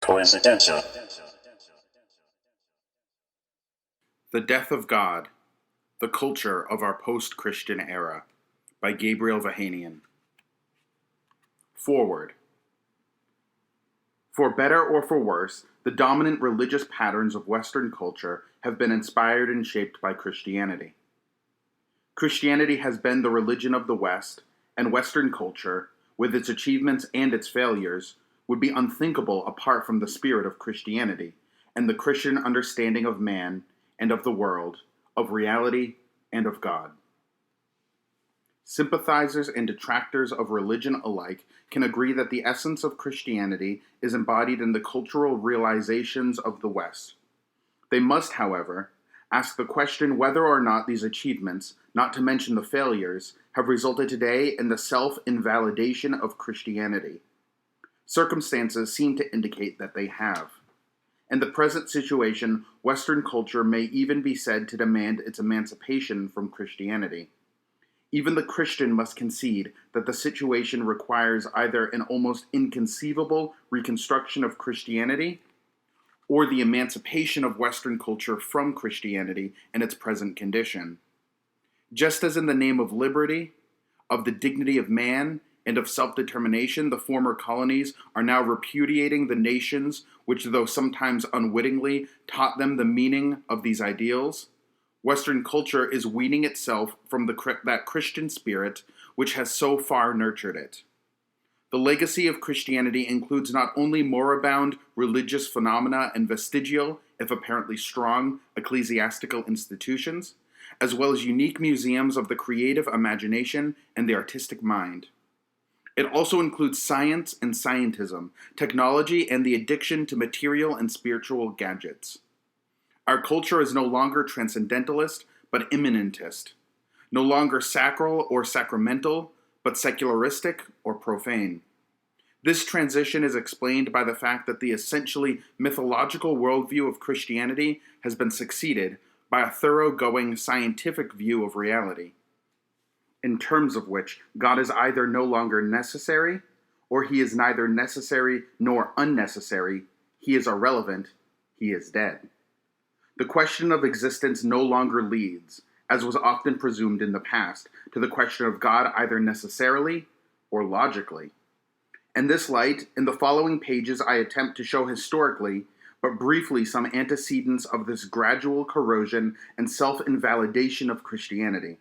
Coincidental. The Death of God, The Culture of Our Post-Christian Era, by Gabriel Vahanian. Foreword. For better or for worse, the dominant religious patterns of Western culture have been inspired and shaped by Christianity. Christianity has been the religion of the West, and Western culture, with its achievements and its failures, would be unthinkable apart from the spirit of Christianity and the Christian understanding of man and of the world, of reality and of God. Sympathizers and detractors of religion alike can agree that the essence of Christianity is embodied in the cultural realizations of the West. They must, however, ask the question whether or not these achievements, not to mention the failures, have resulted today in the self-invalidation of Christianity. Circumstances seem to indicate that they have. In the present situation, Western culture may even be said to demand its emancipation from Christianity. Even the Christian must concede that the situation requires either an almost inconceivable reconstruction of Christianity or the emancipation of Western culture from Christianity in its present condition. Just as in the name of liberty, of the dignity of man, and of self-determination, the former colonies are now repudiating the nations which, though sometimes unwittingly, taught them the meaning of these ideals. Western culture is weaning itself from that Christian spirit which has so far nurtured it. The legacy of Christianity includes not only moribund religious phenomena and vestigial, if apparently strong, ecclesiastical institutions, as well as unique museums of the creative imagination and the artistic mind. It also includes science and scientism, technology, and the addiction to material and spiritual gadgets. Our culture is no longer transcendentalist, but immanentist. No longer sacral or sacramental, but secularistic or profane. This transition is explained by the fact that the essentially mythological worldview of Christianity has been succeeded by a thoroughgoing scientific view of reality, in terms of which God is either no longer necessary, or he is neither necessary nor unnecessary, he is irrelevant, he is dead. The question of existence no longer leads, as was often presumed in the past, to the question of God either necessarily or logically. In this light, in the following pages I attempt to show historically, but briefly, some antecedents of this gradual corrosion and self-invalidation of Christianity,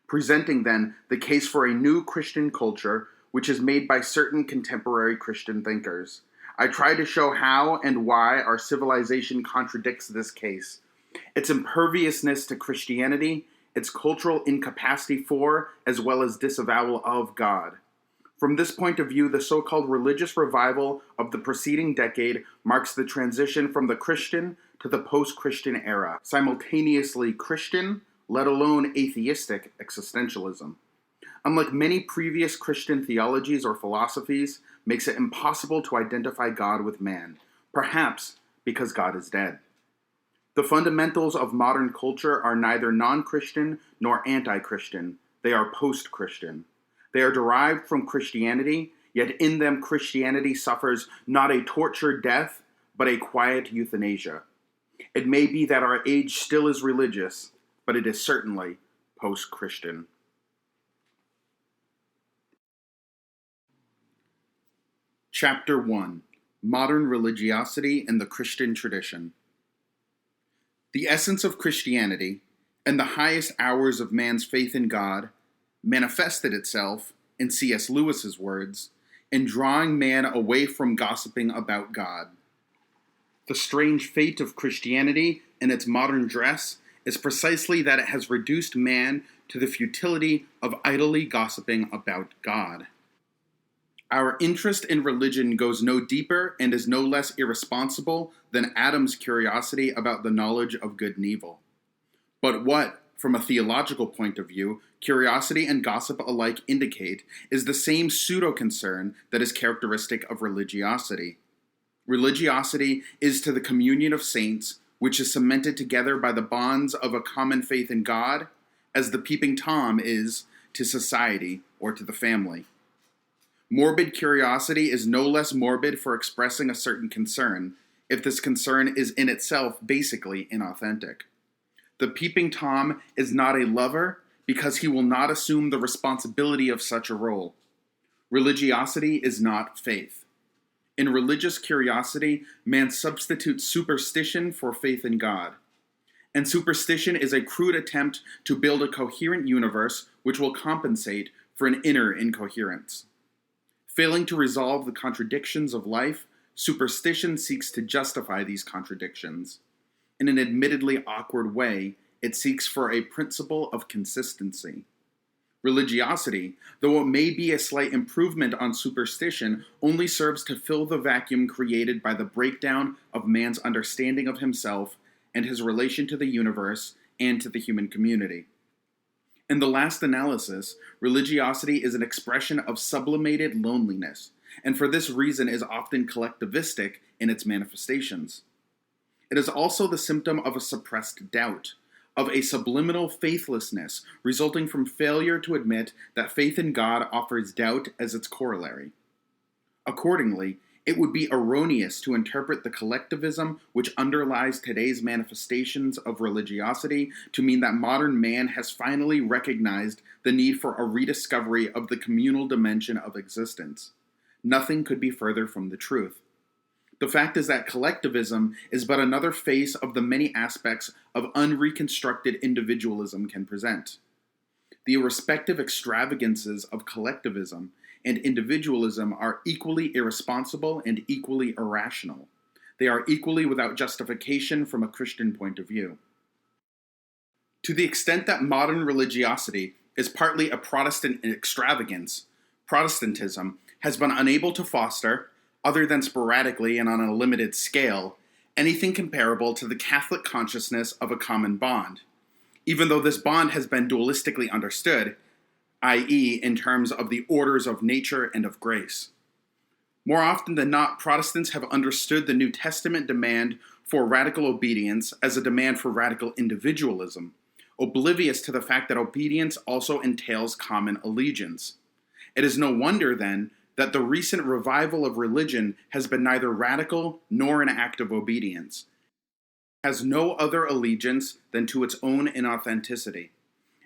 presenting then the case for a new Christian culture which is made by certain contemporary Christian thinkers. I try to show how and why our civilization contradicts this case, its imperviousness to Christianity, its cultural incapacity for, as well as disavowal of God. From this point of view, the so-called religious revival of the preceding decade marks the transition from the Christian to the post-Christian era, simultaneously Christian, let alone atheistic existentialism. Unlike many previous Christian theologies or philosophies, makes it impossible to identify God with man, perhaps because God is dead. The fundamentals of modern culture are neither non-Christian nor anti-Christian. They are post-Christian. They are derived from Christianity, yet in them Christianity suffers not a tortured death, but a quiet euthanasia. It may be that our age still is religious, but it is certainly post-Christian. Chapter 1. Modern Religiosity and the Christian Tradition. The essence of Christianity, and the highest hours of man's faith in God, manifested itself, in C.S. Lewis's words, in drawing man away from gossiping about God. The strange fate of Christianity in its modern dress is precisely that it has reduced man to the futility of idly gossiping about God. Our interest in religion goes no deeper and is no less irresponsible than Adam's curiosity about the knowledge of good and evil. But what, from a theological point of view, curiosity and gossip alike indicate is the same pseudo-concern that is characteristic of religiosity. Religiosity is to the communion of saints, which is cemented together by the bonds of a common faith in God, as the peeping Tom is to society or to the family. Morbid curiosity is no less morbid for expressing a certain concern, if this concern is in itself basically inauthentic. The peeping Tom is not a lover because he will not assume the responsibility of such a role. Religiosity is not faith. In religious curiosity, man substitutes superstition for faith in God. And superstition is a crude attempt to build a coherent universe which will compensate for an inner incoherence. Failing to resolve the contradictions of life, superstition seeks to justify these contradictions. In an admittedly awkward way, it seeks for a principle of consistency. Religiosity, though it may be a slight improvement on superstition, only serves to fill the vacuum created by the breakdown of man's understanding of himself and his relation to the universe and to the human community. In the last analysis, religiosity is an expression of sublimated loneliness, and for this reason is often collectivistic in its manifestations. It is also the symptom of a suppressed doubt, of a subliminal faithlessness resulting from failure to admit that faith in God offers doubt as its corollary. Accordingly, it would be erroneous to interpret the collectivism which underlies today's manifestations of religiosity to mean that modern man has finally recognized the need for a rediscovery of the communal dimension of existence. Nothing could be further from the truth. The fact is that collectivism is but another face of the many aspects of unreconstructed individualism can present. The irrespective extravagances of collectivism and individualism are equally irresponsible and equally irrational. They are equally without justification from a Christian point of view. To the extent that modern religiosity is partly a Protestant extravagance, Protestantism has been unable to foster, other than sporadically and on a limited scale, anything comparable to the Catholic consciousness of a common bond, even though this bond has been dualistically understood, i.e., in terms of the orders of nature and of grace. More often than not, Protestants have understood the New Testament demand for radical obedience as a demand for radical individualism, oblivious to the fact that obedience also entails common allegiance. It is no wonder, then, that the recent revival of religion has been neither radical nor an act of obedience. It has no other allegiance than to its own inauthenticity.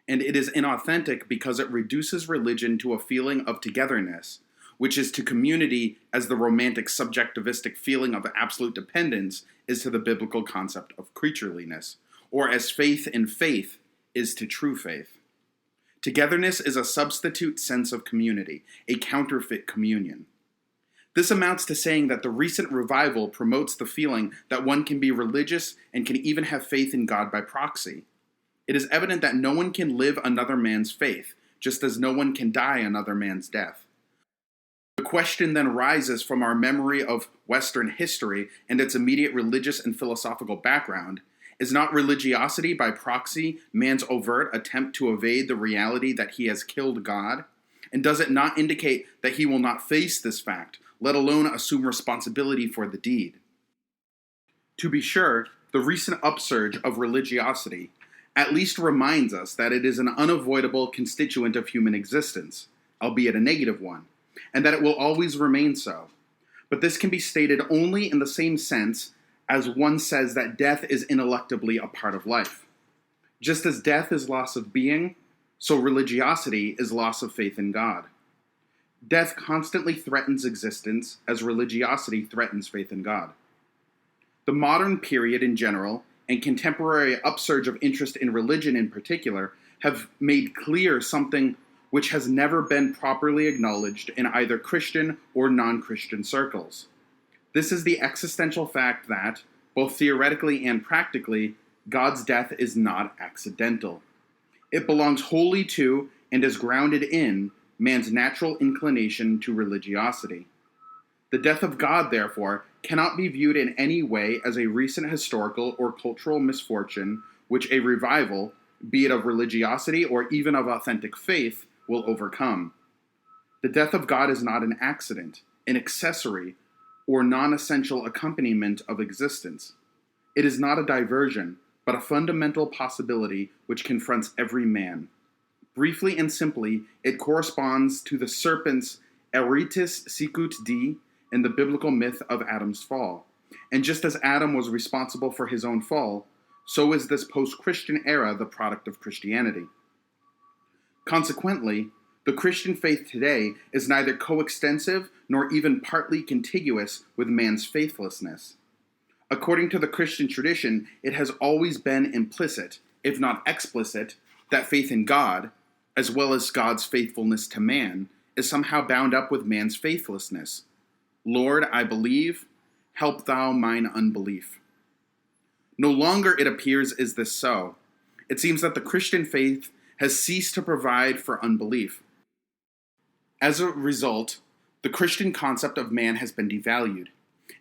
And it is inauthentic because it reduces religion to a feeling of togetherness, which is to community as the romantic subjectivistic feeling of absolute dependence is to the biblical concept of creatureliness, or as faith in faith is to true faith. Togetherness is a substitute sense of community, a counterfeit communion. This amounts to saying that the recent revival promotes the feeling that one can be religious and can even have faith in God by proxy. It is evident that no one can live another man's faith, just as no one can die another man's death. The question then rises from our memory of Western history and its immediate religious and philosophical background. Is not religiosity by proxy man's overt attempt to evade the reality that he has killed God? And does it not indicate that he will not face this fact, let alone assume responsibility for the deed? To be sure, the recent upsurge of religiosity at least reminds us that it is an unavoidable constituent of human existence, albeit a negative one, and that it will always remain so. But this can be stated only in the same sense as one says that death is ineluctably a part of life. Just as death is loss of being, so religiosity is loss of faith in God. Death constantly threatens existence as religiosity threatens faith in God. The modern period in general, and contemporary upsurge of interest in religion in particular, have made clear something which has never been properly acknowledged in either Christian or non-Christian circles. This is the existential fact that, both theoretically and practically, God's death is not accidental. It belongs wholly to, and is grounded in, man's natural inclination to religiosity. The death of God, therefore, cannot be viewed in any way as a recent historical or cultural misfortune which a revival, be it of religiosity or even of authentic faith, will overcome. The death of God is not an accident, an accessory, or non-essential accompaniment of existence. It is not a diversion, but a fundamental possibility which confronts every man. Briefly and simply, it corresponds to the serpent's Eritis sicut di in the biblical myth of Adam's fall. And just as Adam was responsible for his own fall, so is this post-Christian era the product of Christianity. Consequently, the Christian faith today is neither coextensive nor even partly contiguous with man's faithlessness. According to the Christian tradition, it has always been implicit, if not explicit, that faith in God, as well as God's faithfulness to man, is somehow bound up with man's faithlessness. Lord, I believe, help thou mine unbelief. No longer, it appears, is this so. It seems that the Christian faith has ceased to provide for unbelief. As a result, the Christian concept of man has been devalued.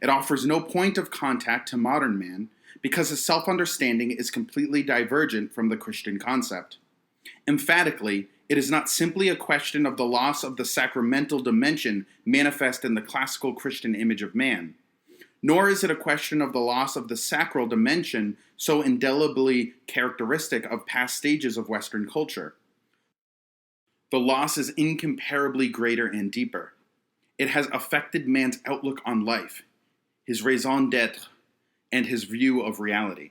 It offers no point of contact to modern man because his self-understanding is completely divergent from the Christian concept. Emphatically, it is not simply a question of the loss of the sacramental dimension manifest in the classical Christian image of man, nor is it a question of the loss of the sacral dimension so indelibly characteristic of past stages of Western culture. The loss is incomparably greater and deeper. It has affected man's outlook on life, his raison d'etre, and his view of reality.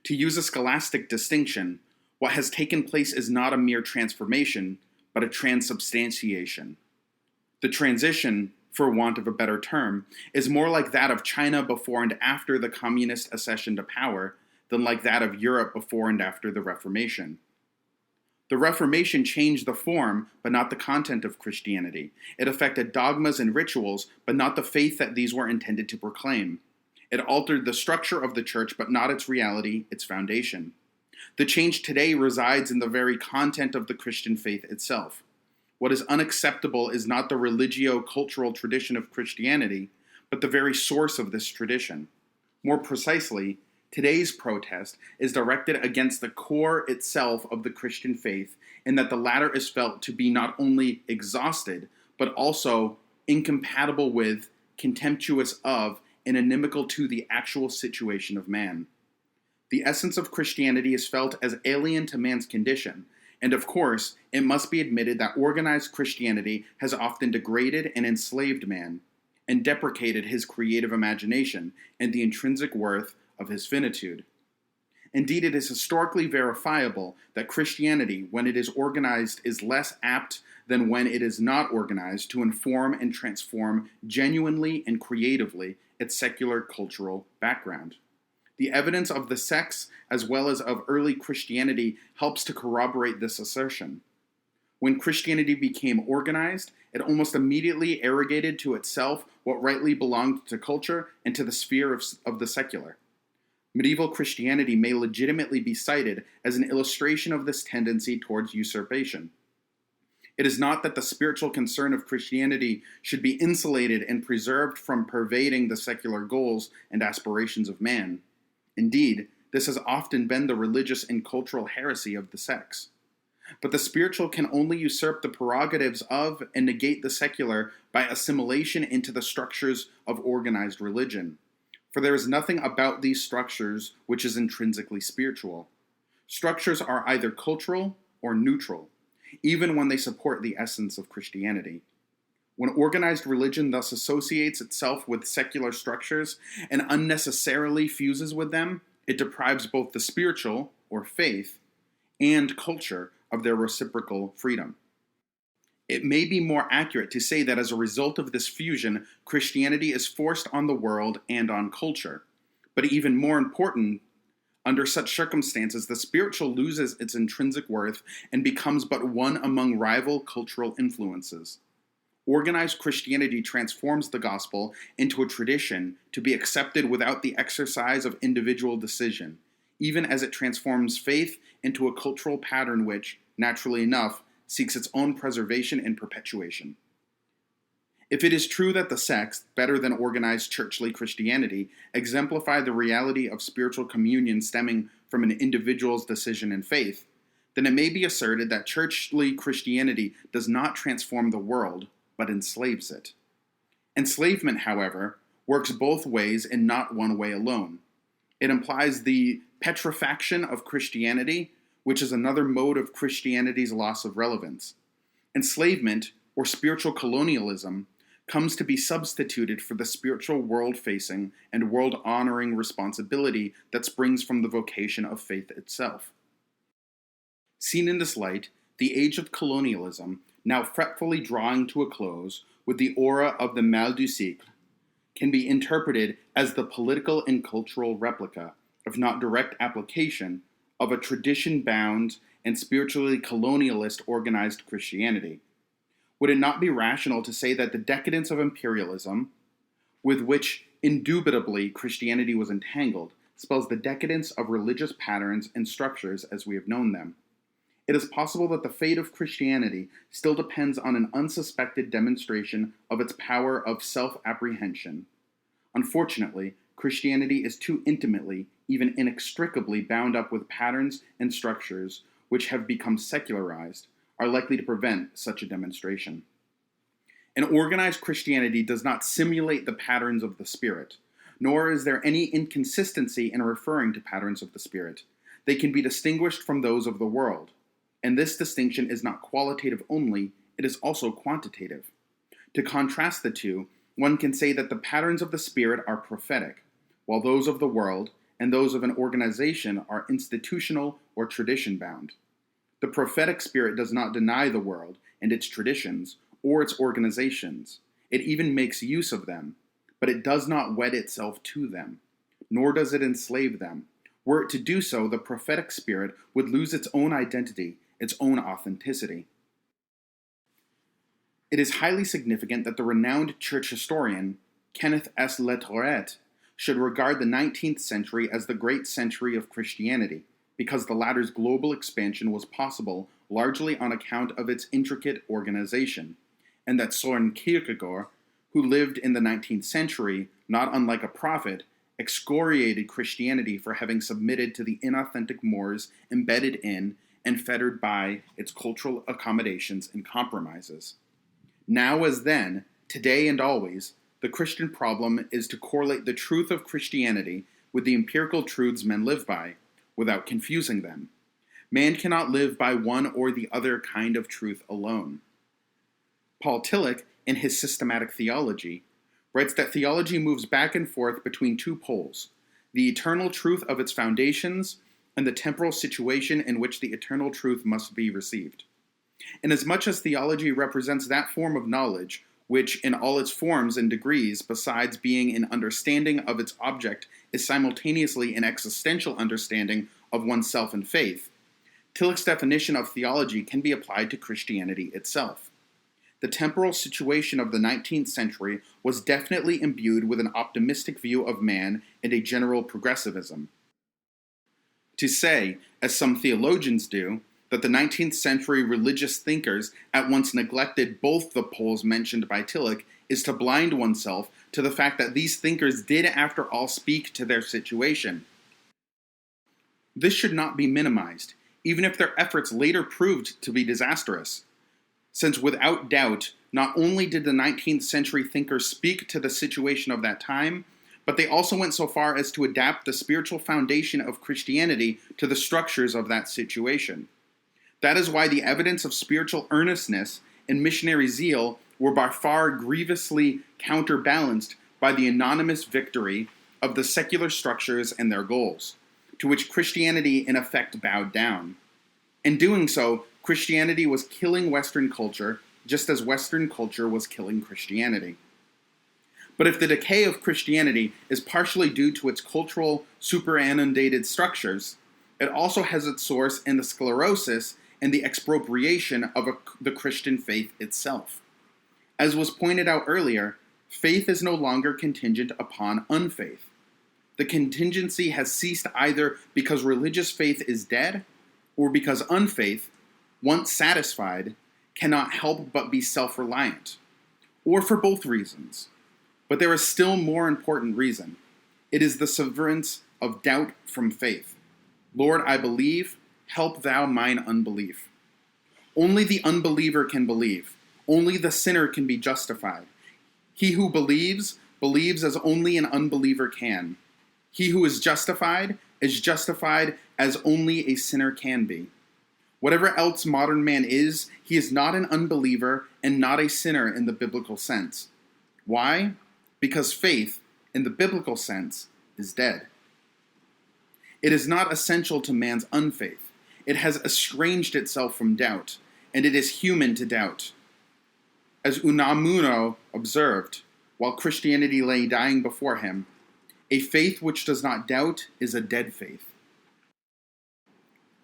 To use a scholastic distinction, what has taken place is not a mere transformation, but a transubstantiation. The transition, for want of a better term, is more like that of China before and after the communist accession to power than like that of Europe before and after the Reformation. The Reformation changed the form, but not the content of Christianity. It affected dogmas and rituals, but not the faith that these were intended to proclaim. It altered the structure of the church, but not its reality, its foundation. The change today resides in the very content of the Christian faith itself. What is unacceptable is not the religio-cultural tradition of Christianity, but the very source of this tradition. More precisely, today's protest is directed against the core itself of the Christian faith, in that the latter is felt to be not only exhausted, but also incompatible with, contemptuous of, and inimical to the actual situation of man. The essence of Christianity is felt as alien to man's condition, and of course, it must be admitted that organized Christianity has often degraded and enslaved man, and deprecated his creative imagination and the intrinsic worth of his finitude. Indeed, it is historically verifiable that Christianity, when it is organized, is less apt than when it is not organized to inform and transform genuinely and creatively its secular cultural background. The evidence of the sects as well as of early Christianity helps to corroborate this assertion. When Christianity became organized, it almost immediately arrogated to itself what rightly belonged to culture and to the sphere of the secular. Medieval Christianity may legitimately be cited as an illustration of this tendency towards usurpation. It is not that the spiritual concern of Christianity should be insulated and preserved from pervading the secular goals and aspirations of man. Indeed, this has often been the religious and cultural heresy of the sects. But the spiritual can only usurp the prerogatives of and negate the secular by assimilation into the structures of organized religion. For there is nothing about these structures which is intrinsically spiritual. Structures are either cultural or neutral, even when they support the essence of Christianity. When organized religion thus associates itself with secular structures and unnecessarily fuses with them, it deprives both the spiritual, or faith, and culture of their reciprocal freedom. It may be more accurate to say that as a result of this fusion, Christianity is forced on the world and on culture. But even more important, under such circumstances, the spiritual loses its intrinsic worth and becomes but one among rival cultural influences. Organized Christianity transforms the gospel into a tradition to be accepted without the exercise of individual decision, even as it transforms faith into a cultural pattern which, naturally enough, seeks its own preservation and perpetuation. If it is true that the sects, better than organized churchly Christianity, exemplify the reality of spiritual communion stemming from an individual's decision and faith, then it may be asserted that churchly Christianity does not transform the world, but enslaves it. Enslavement, however, works both ways and not one way alone. It implies the petrifaction of Christianity, which is another mode of Christianity's loss of relevance. Enslavement, or spiritual colonialism comes to be substituted for the spiritual world-facing and world-honoring responsibility that springs from the vocation of faith itself. Seen in this light, the age of colonialism, now fretfully drawing to a close with the aura of the mal du siècle, can be interpreted as the political and cultural replica, if not direct application, of a tradition-bound and spiritually colonialist organized Christianity. Would it not be rational to say that the decadence of imperialism, with which indubitably Christianity was entangled, spells the decadence of religious patterns and structures as we have known them? It is possible that the fate of Christianity still depends on an unsuspected demonstration of its power of self-apprehension. Unfortunately, Christianity is too intimately, even inextricably bound up with patterns and structures which have become secularized, are likely to prevent such a demonstration. An organized Christianity does not simulate the patterns of the Spirit, nor is there any inconsistency in referring to patterns of the Spirit. They can be distinguished from those of the world. And this distinction is not qualitative only, it is also quantitative. To contrast the two, one can say that the patterns of the Spirit are prophetic, while those of the world and those of an organization are institutional or tradition-bound. The prophetic spirit does not deny the world and its traditions or its organizations. It even makes use of them, but it does not wed itself to them, nor does it enslave them. Were it to do so, the prophetic spirit would lose its own identity, its own authenticity. It is highly significant that the renowned church historian, Kenneth S. Latourette, should regard the 19th century as the great century of Christianity, because the latter's global expansion was possible largely on account of its intricate organization, and that Søren Kierkegaard, who lived in the 19th century, not unlike a prophet, excoriated Christianity for having submitted to the inauthentic mores embedded in and fettered by its cultural accommodations and compromises. Now as then, today and always, the Christian problem is to correlate the truth of Christianity with the empirical truths men live by, without confusing them. Man cannot live by one or the other kind of truth alone. Paul Tillich, in his Systematic Theology, writes that theology moves back and forth between two poles, the eternal truth of its foundations and the temporal situation in which the eternal truth must be received. Inasmuch as theology represents that form of knowledge which, in all its forms and degrees, besides being an understanding of its object, is simultaneously an existential understanding of oneself and faith, Tillich's definition of theology can be applied to Christianity itself. The temporal situation of the 19th century was definitely imbued with an optimistic view of man and a general progressivism. To say, as some theologians do, that the 19th century religious thinkers at once neglected both the poles mentioned by Tillich is to blind oneself to the fact that these thinkers did after all speak to their situation. This should not be minimized, even if their efforts later proved to be disastrous, since without doubt, not only did the 19th century thinkers speak to the situation of that time, but they also went so far as to adapt the spiritual foundation of Christianity to the structures of that situation. That is why the evidence of spiritual earnestness and missionary zeal were by far grievously counterbalanced by the anonymous victory of the secular structures and their goals, to which Christianity in effect bowed down. In doing so, Christianity was killing Western culture, just as Western culture was killing Christianity. But if the decay of Christianity is partially due to its cultural, superinundated structures, it also has its source in the sclerosis and the expropriation of the Christian faith itself. As was pointed out earlier, faith is no longer contingent upon unfaith. The contingency has ceased either because religious faith is dead, or because unfaith, once satisfied, cannot help but be self-reliant, or for both reasons. But there is still more important reason. It is the severance of doubt from faith. Lord, I believe, help thou mine unbelief. Only the unbeliever can believe. Only the sinner can be justified. He who believes, believes as only an unbeliever can. He who is justified as only a sinner can be. Whatever else modern man is, he is not an unbeliever and not a sinner in the biblical sense. Why? Because faith, in the biblical sense, is dead. It is not essential to man's unfaith. It has estranged itself from doubt, and it is human to doubt. As Unamuno observed, while Christianity lay dying before him, a faith which does not doubt is a dead faith.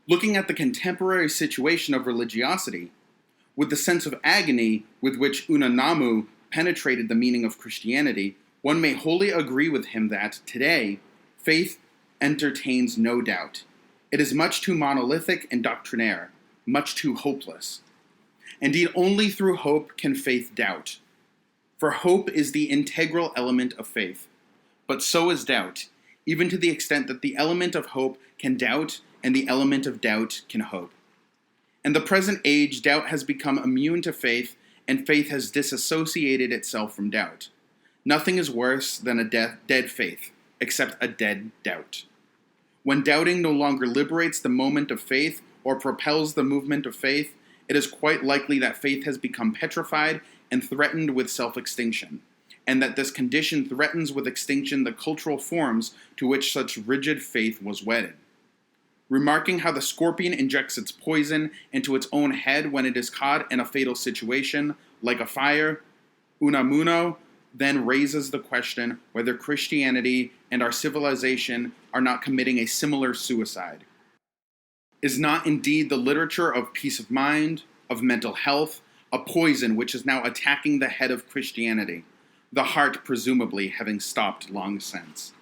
Looking at the contemporary situation of religiosity, with the sense of agony with which Unanamu penetrated the meaning of Christianity, one may wholly agree with him that, today, faith entertains no doubt. It is much too monolithic and doctrinaire, much too hopeless. Indeed, only through hope can faith doubt. For hope is the integral element of faith. But so is doubt, even to the extent that the element of hope can doubt and the element of doubt can hope. In the present age, doubt has become immune to faith, and faith has disassociated itself from doubt. Nothing is worse than a dead faith, except a dead doubt. When doubting no longer liberates the moment of faith or propels the movement of faith, it is quite likely that faith has become petrified and threatened with self-extinction, and that this condition threatens with extinction the cultural forms to which such rigid faith was wedded. Remarking how the scorpion injects its poison into its own head when it is caught in a fatal situation, like a fire, Unamuno then raises the question whether Christianity and our civilization are not committing a similar suicide. Is not indeed the literature of peace of mind, of mental health, a poison which is now attacking the head of Christianity, the heart presumably having stopped long since?